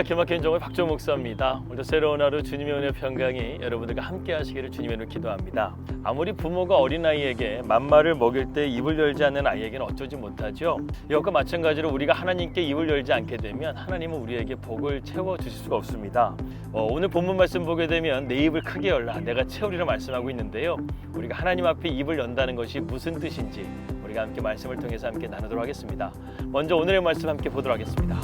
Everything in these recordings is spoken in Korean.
기막힌 종의 박종 목사입니다. 오늘도 새로운 하루 주님의 은혜 평강이 여러분들과 함께 하시기를 주님의 이름으로 기도합니다. 아무리 부모가 어린아이에게 맘마를 먹일 때 입을 열지 않는 아이에게는 어쩌지 못하죠. 이것과 마찬가지로 우리가 하나님께 입을 열지 않게 되면 하나님은 우리에게 복을 채워주실 수가 없습니다. 오늘 본문 말씀 보게 되면 내 입을 크게 열라 내가 채우리라 말씀하고 있는데요. 우리가 하나님 앞에 입을 연다는 것이 무슨 뜻인지 우리가 함께 말씀을 통해서 함께 나누도록 하겠습니다. 먼저 오늘의 말씀 함께 보도록 하겠습니다.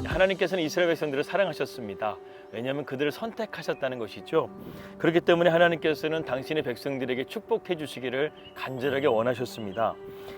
하나님께서는 이스라엘 백성들을 사랑하셨습니다. 왜냐하면 그들을 선택하셨다는 것이죠. 그렇기 때문에 하나님께서는 당신의 백성들에게 축복해 주시기를 간절하게 원하셨습니다.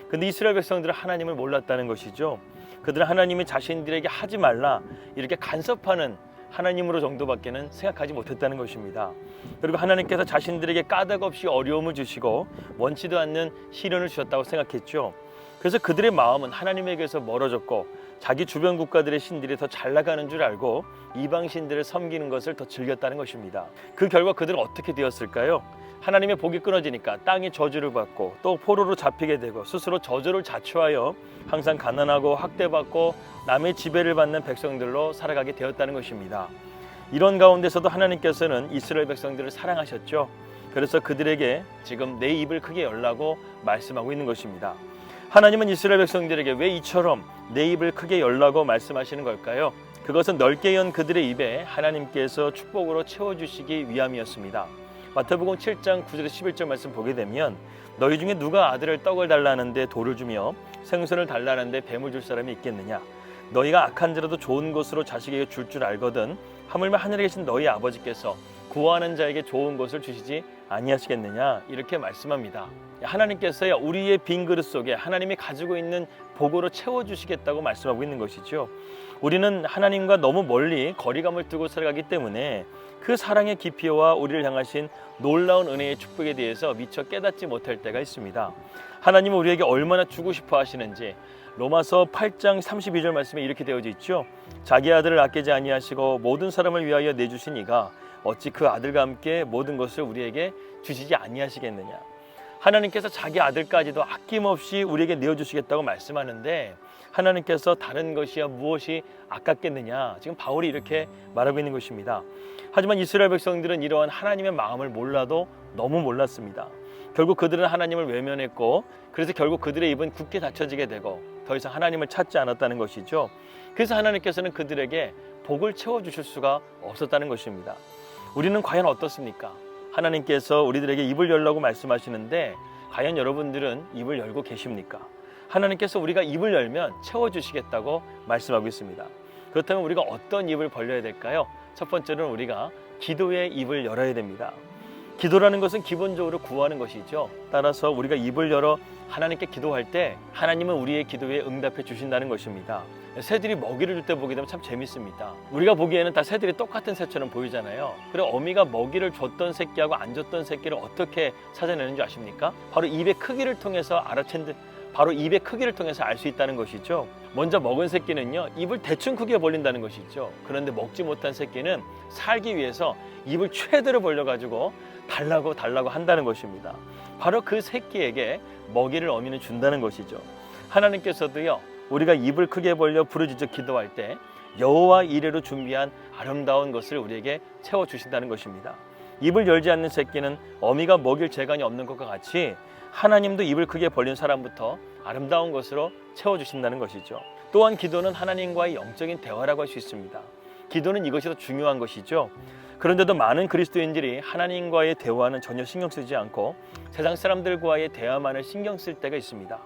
그런데 이스라엘 백성들은 하나님을 몰랐다는 것이죠. 그들은 하나님이 자신들에게 하지 말라 이렇게 간섭하는 하나님으로 정도밖에는 생각하지 못했다는 것입니다. 그리고 하나님께서 자신들에게 까닭 없이 어려움을 주시고 원치도 않는 시련을 주셨다고 생각했죠. 그래서 그들의 마음은 하나님에게서 멀어졌고 자기 주변 국가들의 신들이 더 잘 나가는 줄 알고 이방 신들을 섬기는 것을 더 즐겼다는 것입니다. 그 결과 그들은 어떻게 되었을까요? 하나님의 복이 끊어지니까 땅이 저주를 받고 또 포로로 잡히게 되고 스스로 저주를 자초하여 항상 가난하고 학대받고 남의 지배를 받는 백성들로 살아가게 되었다는 것입니다. 이런 가운데서도 하나님께서는 이스라엘 백성들을 사랑하셨죠. 그래서 그들에게 지금 내 입을 크게 열라고 말씀하고 있는 것입니다. 하나님은 이스라엘 백성들에게 왜 이처럼 내 입을 크게 열라고 말씀하시는 걸까요? 그것은 넓게 연 그들의 입에 하나님께서 축복으로 채워주시기 위함이었습니다. 마태복음 7장 9절에서 11절 말씀 보게 되면 너희 중에 누가 아들을 떡을 달라는데 돌을 주며 생선을 달라는데 뱀을 줄 사람이 있겠느냐? 너희가 악한 자라도 좋은 것으로 자식에게 줄 알거든 하물며 하늘에 계신 너희 아버지께서 구하는 자에게 좋은 것을 주시지 아니하시겠느냐 이렇게 말씀합니다. 하나님께서야 우리의 빈 그릇 속에 하나님이 가지고 있는 복으로 채워주시겠다고 말씀하고 있는 것이죠. 우리는 하나님과 너무 멀리 거리감을 두고 살아가기 때문에 그 사랑의 깊이와 우리를 향하신 놀라운 은혜의 축복에 대해서 미처 깨닫지 못할 때가 있습니다. 하나님은 우리에게 얼마나 주고 싶어 하시는지 로마서 8장 32절 말씀에 이렇게 되어져 있죠. 자기 아들을 아끼지 아니하시고 모든 사람을 위하여 내주신 이가 어찌 그 아들과 함께 모든 것을 우리에게 주시지 아니하시겠느냐. 하나님께서 자기 아들까지도 아낌없이 우리에게 내어주시겠다고 말씀하는데 하나님께서 다른 것이야 무엇이 아깝겠느냐. 지금 바울이 이렇게 말하고 있는 것입니다. 하지만 이스라엘 백성들은 이러한 하나님의 마음을 몰라도 너무 몰랐습니다. 결국 그들은 하나님을 외면했고 그래서 결국 그들의 입은 굳게 닫혀지게 되고 더 이상 하나님을 찾지 않았다는 것이죠. 그래서 하나님께서는 그들에게 복을 채워주실 수가 없었다는 것입니다. 우리는 과연 어떻습니까? 하나님께서 우리들에게 입을 열라고 말씀하시는데 과연 여러분들은 입을 열고 계십니까? 하나님께서 우리가 입을 열면 채워주시겠다고 말씀하고 있습니다. 그렇다면 우리가 어떤 입을 벌려야 될까요? 첫 번째는 우리가 기도의 입을 열어야 됩니다. 기도라는 것은 기본적으로 구하는 것이죠. 따라서 우리가 입을 열어 하나님께 기도할 때 하나님은 우리의 기도에 응답해 주신다는 것입니다. 새들이 먹이를 줄 때 보게 되면 참 재밌습니다. 우리가 보기에는 다 새들이 똑같은 새처럼 보이잖아요. 그리고 어미가 먹이를 줬던 새끼하고 안 줬던 새끼를 어떻게 찾아내는 줄 아십니까? 바로 입의 크기를 통해서 알 수 있다는 것이죠. 먼저 먹은 새끼는요, 입을 대충 크게 벌린다는 것이죠. 그런데 먹지 못한 새끼는 살기 위해서 입을 최대로 벌려가지고 달라고 한다는 것입니다. 바로 그 새끼에게 먹이를 어미는 준다는 것이죠. 하나님께서도요, 우리가 입을 크게 벌려 부르짖어 기도할 때 여호와 이레로 준비한 아름다운 것을 우리에게 채워주신다는 것입니다. 입을 열지 않는 새끼는 어미가 먹일 재간이 없는 것과 같이 하나님도 입을 크게 벌린 사람부터 아름다운 것으로 채워주신다는 것이죠. 또한 기도는 하나님과의 영적인 대화라고 할 수 있습니다. 기도는 이것이 더 중요한 것이죠. 그런데도 많은 그리스도인들이 하나님과의 대화는 전혀 신경 쓰지 않고 세상 사람들과의 대화만을 신경 쓸 때가 있습니다.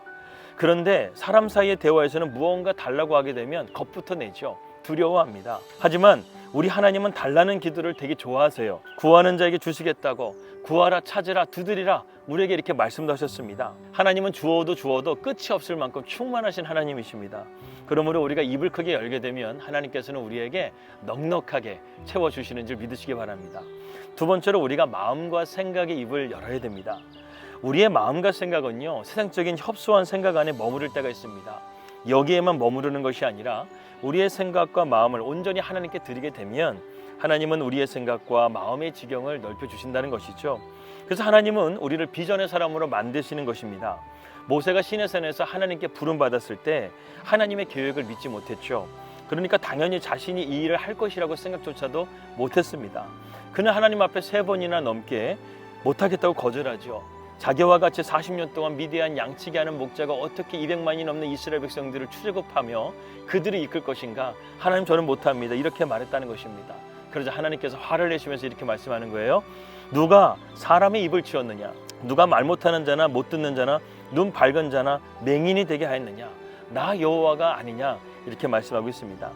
그런데 사람 사이의 대화에서는 무언가 달라고 하게 되면 겁부터 내죠. 두려워합니다. 하지만 우리 하나님은 달라는 기도를 되게 좋아하세요. 구하는 자에게 주시겠다고 구하라 찾으라 두드리라 우리에게 이렇게 말씀도 하셨습니다. 하나님은 주어도 끝이 없을 만큼 충만하신 하나님이십니다. 그러므로 우리가 입을 크게 열게 되면 하나님께서는 우리에게 넉넉하게 채워주시는 줄 믿으시기 바랍니다. 두 번째로 우리가 마음과 생각의 입을 열어야 됩니다. 우리의 마음과 생각은요, 세상적인 협소한 생각 안에 머무를 때가 있습니다. 여기에만 머무르는 것이 아니라 우리의 생각과 마음을 온전히 하나님께 드리게 되면 하나님은 우리의 생각과 마음의 지경을 넓혀주신다는 것이죠. 그래서 하나님은 우리를 비전의 사람으로 만드시는 것입니다. 모세가 시내산에서 하나님께 부름받았을 때 하나님의 계획을 믿지 못했죠. 그러니까 당연히 자신이 이 일을 할 것이라고 생각조차도 못했습니다. 그는 하나님 앞에 3번이나 넘게 못하겠다고 거절하죠. 자기와 같이 40년 동안 미디안 양치기 하는 목자가 어떻게 200만이 넘는 이스라엘 백성들을 출애굽하며 그들을 이끌 것인가? 하나님, 저는 못합니다. 이렇게 말했다는 것입니다. 그러자 하나님께서 화를 내시면서 이렇게 말씀하는 거예요. 누가 사람의 입을 지었느냐? 누가 말 못하는 자나 못 듣는 자나 눈 밝은 자나 맹인이 되게 하였느냐? 나 여호와가 아니냐? 이렇게 말씀하고 있습니다.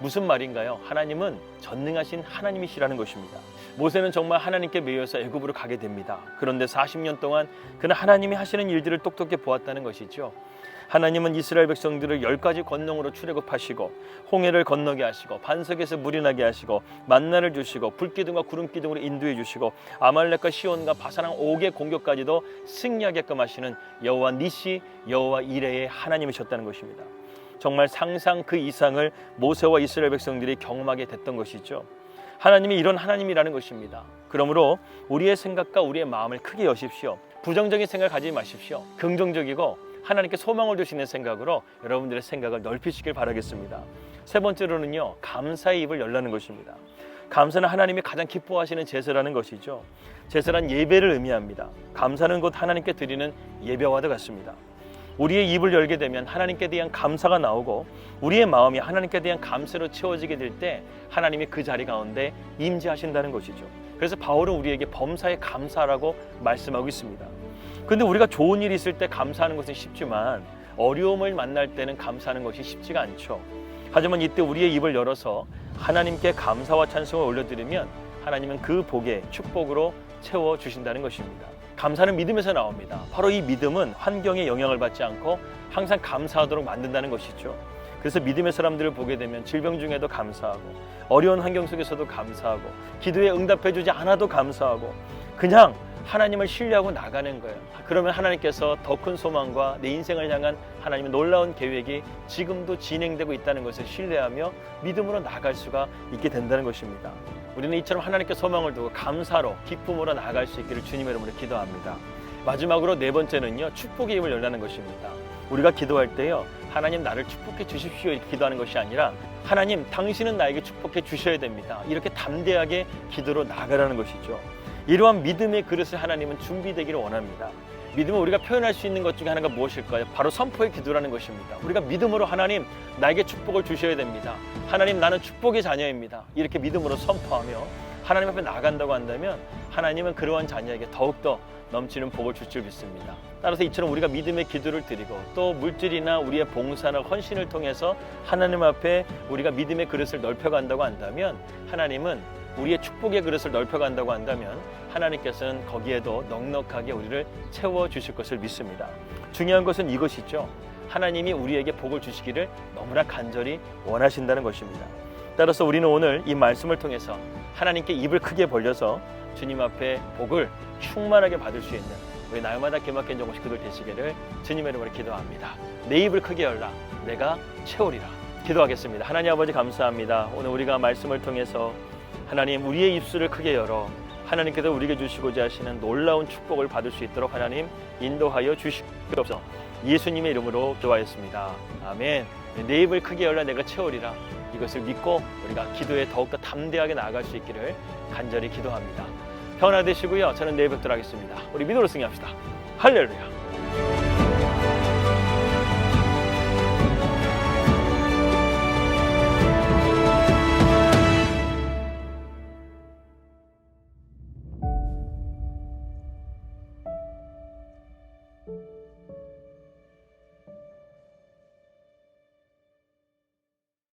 무슨 말인가요? 하나님은 전능하신 하나님이시라는 것입니다. 모세는 정말 하나님께 매여서 애굽으로 가게 됩니다. 그런데 40년 동안 그는 하나님이 하시는 일들을 똑똑히 보았다는 것이죠. 하나님은 이스라엘 백성들을 10가지 권능으로 출애굽하시고 홍해를 건너게 하시고 반석에서 물이 나게 하시고 만나를 주시고 불기둥과 구름기둥으로 인도해 주시고 아말렉과 시온과 바산왕 옥의 공격까지도 승리하게끔 하시는 여호와 니시, 여호와 이레의 하나님이셨다는 것입니다. 정말 상상 그 이상을 모세와 이스라엘 백성들이 경험하게 됐던 것이죠. 하나님이 이런 하나님이라는 것입니다. 그러므로 우리의 생각과 우리의 마음을 크게 여십시오. 부정적인 생각을 가지지 마십시오. 긍정적이고 하나님께 소망을 주시는 생각으로 여러분들의 생각을 넓히시길 바라겠습니다. 3번째로는요, 감사의 입을 열라는 것입니다. 감사는 하나님이 가장 기뻐하시는 제사라는 것이죠. 제사란 예배를 의미합니다. 감사는 곧 하나님께 드리는 예배와도 같습니다. 우리의 입을 열게 되면 하나님께 대한 감사가 나오고 우리의 마음이 하나님께 대한 감사로 채워지게 될 때 하나님이 그 자리 가운데 임재하신다는 것이죠. 그래서 바울은 우리에게 범사에 감사라고 말씀하고 있습니다. 그런데 우리가 좋은 일이 있을 때 감사하는 것은 쉽지만 어려움을 만날 때는 감사하는 것이 쉽지가 않죠. 하지만 이때 우리의 입을 열어서 하나님께 감사와 찬송을 올려드리면 하나님은 그 복에 축복으로 채워주신다는 것입니다. 감사는 믿음에서 나옵니다. 바로 이 믿음은 환경에 영향을 받지 않고 항상 감사하도록 만든다는 것이죠. 그래서 믿음의 사람들을 보게 되면 질병 중에도 감사하고 어려운 환경 속에서도 감사하고 기도에 응답해주지 않아도 감사하고 그냥 하나님을 신뢰하고 나가는 거예요. 그러면 하나님께서 더 큰 소망과 내 인생을 향한 하나님의 놀라운 계획이 지금도 진행되고 있다는 것을 신뢰하며 믿음으로 나아갈 수가 있게 된다는 것입니다. 우리는 이처럼 하나님께 소망을 두고 감사로 기쁨으로 나아갈 수 있기를 주님의 이름으로 기도합니다. 마지막으로 4번째는요, 축복의 입을 열라는 것입니다. 우리가 기도할 때요, 하나님 나를 축복해 주십시오 이렇게 기도하는 것이 아니라 하나님 당신은 나에게 축복해 주셔야 됩니다. 이렇게 담대하게 기도로 나아가라는 것이죠. 이러한 믿음의 그릇을 하나님은 준비되기를 원합니다. 믿음은 우리가 표현할 수 있는 것 중에 하나가 무엇일까요? 바로 선포의 기도라는 것입니다. 우리가 믿음으로 하나님 나에게 축복을 주셔야 됩니다. 하나님 나는 축복의 자녀입니다. 이렇게 믿음으로 선포하며 하나님 앞에 나간다고 한다면 하나님은 그러한 자녀에게 더욱더 넘치는 복을 줄 줄 믿습니다. 따라서 이처럼 우리가 믿음의 기도를 드리고 또 물질이나 우리의 봉사나 헌신을 통해서 하나님 앞에 우리가 믿음의 그릇을 넓혀간다고 한다면 하나님은 우리의 축복의 그릇을 넓혀간다고 한다면 하나님께서는 거기에도 넉넉하게 우리를 채워주실 것을 믿습니다. 중요한 것은 이것이죠. 하나님이 우리에게 복을 주시기를 너무나 간절히 원하신다는 것입니다. 따라서 우리는 오늘 이 말씀을 통해서 하나님께 입을 크게 벌려서 주님 앞에 복을 충만하게 받을 수 있는 우리 날마다 기막힌 정식 그들 되시기를 주님의 이름으로 기도합니다. 내 입을 크게 열라 내가 채우리라. 기도하겠습니다. 하나님 아버지 감사합니다. 오늘 우리가 말씀을 통해서 하나님 우리의 입술을 크게 열어 하나님께서 우리에게 주시고자 하시는 놀라운 축복을 받을 수 있도록 하나님 인도하여 주시옵소서. 예수님의 이름으로 기도하였습니다. 아멘. 내 입을 크게 열라 내가 채우리라. 이것을 믿고 우리가 기도에 더욱더 담대하게 나아갈 수 있기를 간절히 기도합니다. 평안하게 되시고요. 저는 내일 뵙도록 하겠습니다. 우리 믿음으로 승리합시다. 할렐루야.